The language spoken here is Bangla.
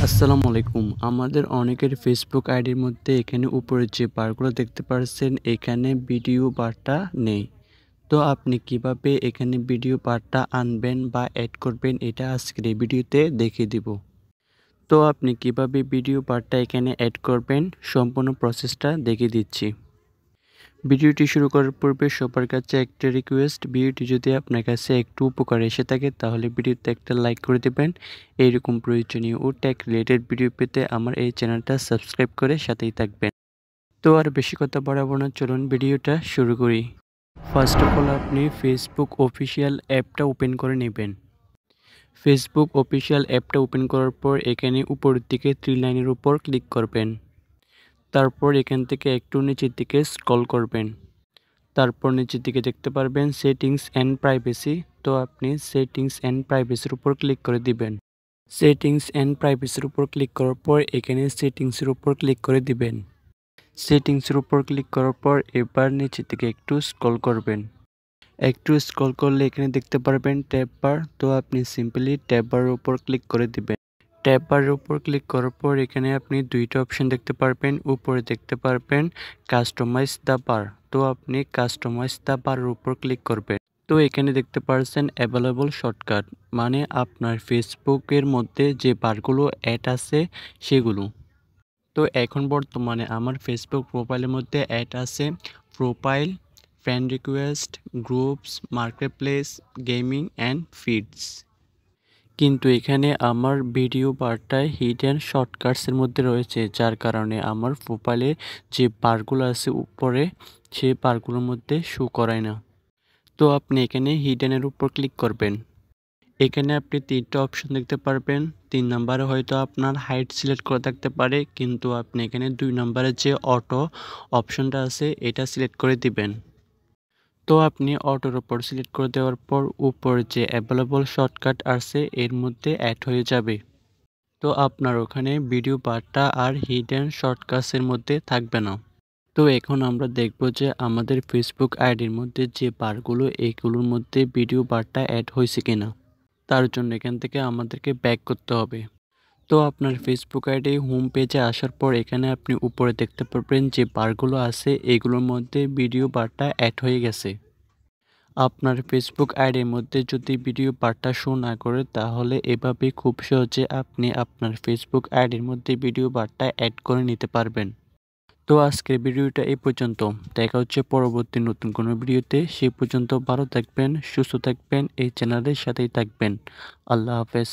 আসসালামু আলাইকুম। আমাদের অনেকের ফেসবুক আইডির মধ্যে এখানে উপরে যে বারগুলো দেখতে পাচ্ছেন এখানে ভিডিও বারটা নেই। তো আপনি কিভাবে এখানে ভিডিও বারটা আনবেন বা এড করবেন এটা আজকের এই ভিডিওতে দেখিয়ে দিব। তো আপনি কিভাবে ভিডিও বারটা এখানে এড করবেন সম্পূর্ণ প্রসেসটা দেখিয়ে দিচ্ছি। ভিডিওটি শুরু করার পূর্বে সবার কাছে একটা রিকোয়েস্ট, ভিডিওটি যদি আপনার কাছে একটু উপকার এসে থাকে তাহলে ভিডিওতে একটা লাইক করে দেবেন। এইরকম প্রয়োজনীয় ও টেক রিলেটেড ভিডিও পেতে আমার এই চ্যানেলটা সাবস্ক্রাইব করে সাথেই থাকবেন। তো আর বেশি কথা বাড়াবো না, চলুন ভিডিওটা শুরু করি। ফার্স্ট অফ অল আপনি ফেসবুক অফিসিয়াল অ্যাপটা ওপেন করে নেবেন। ফেসবুক অফিসিয়াল অ্যাপটা ওপেন করার পর এখানে উপরের দিকে 3 লাইনের উপর ক্লিক করবেন। তারপর এখান থেকে একটু নিচের দিকে স্ক্রল করবেন। তারপর নিচের দিকে দেখতে পারবেন সেটিংস অ্যান্ড প্রাইভেসি। তো আপনি সেটিংস অ্যান্ড প্রাইভেসির উপর ক্লিক করে দিবেন। সেটিংস অ্যান্ড প্রাইভেসির উপর ক্লিক করার পর এখানে সেটিংসের উপর ক্লিক করে দিবেন। সেটিংসের উপর ক্লিক করার পর এবার নিচের দিকে একটু স্ক্রল করবেন। একটু স্ক্রল করলে এখানে দেখতে পারবেন ট্যাব বার। তো আপনি সিম্পলি ট্যাব বারের উপর ক্লিক করে দিবেন। ট্যাব বারের উপর ক্লিক করার পর এখানে আপনি দুইটা অপশন দেখতে পারবেন। উপরে দেখতে পারবেন কাস্টমাইজ দ্য বার। তো আপনি কাস্টমাইজ দ্য বারের উপর ক্লিক করবেন। তো এখানে দেখতে পারছেন অ্যাভেলেবল শর্টকাট, মানে আপনার ফেসবুকের মধ্যে যে বারগুলো অ্যাড আছে সেগুলো। তো এখন বর্তমানে আমার ফেসবুক প্রোফাইলের মধ্যে অ্যাড আছে profile, friend request, groups, market place, gaming and feeds. কিন্তু এখানে আমার ভিডিও বারটায় হিডেন শর্টকাটসের মধ্যে রয়েছে, যার কারণে আমার প্রোফাইলে যে বারগুলো আছে উপরে সেই বারগুলোর মধ্যে শো করায় না। তো আপনি এখানে হিডেনের উপর ক্লিক করবেন। এখানে আপনি 3টা অপশন দেখতে পারবেন। 3 নাম্বারে হয়তো আপনার হাইট সিলেক্ট করা থাকতে পারে, কিন্তু আপনি এখানে 2 নাম্বারে যে অটো অপশনটা আছে এটা সিলেক্ট করে দিবেন। তো আপনি অটোর উপর সিলেক্ট করে দেওয়ার পর উপরে যে অ্যাভেলেবল শর্টকাট আছে এর মধ্যে অ্যাড হয়ে যাবে। তো আপনার ওখানে ভিডিও বারটা আর হিডেন শর্টকাটসের মধ্যে থাকবে না। তো এখন আমরা দেখব যে আমাদের ফেসবুক আইডির মধ্যে যে বারগুলো এইগুলোর মধ্যে ভিডিও বারটা অ্যাড হয়েছে কিনা। তার জন্য এখান থেকে আমাদেরকে ব্যাক করতে হবে। তো আপনার ফেসবুক আইডি হোম পেজে আসার পর এখানে আপনি উপরে দেখতে পারবেন যে বারগুলো আছে এগুলোর মধ্যে ভিডিও বারটা অ্যাড হয়ে গেছে। আপনার ফেসবুক আইডির মধ্যে যদি ভিডিও বারটা শো না করে তাহলে এভাবে খুব সহজে আপনি আপনার ফেসবুক আইডির মধ্যে ভিডিও বারটা অ্যাড করে নিতে পারবেন। তো আজকের ভিডিওটা এই পর্যন্ত। দেখা হচ্ছে পরবর্তী নতুন কোনো ভিডিওতে। সেই পর্যন্ত ভালো থাকবেন, সুস্থ থাকবেন, এই চ্যানেলের সাথেই থাকবেন। আল্লাহ হাফেজ।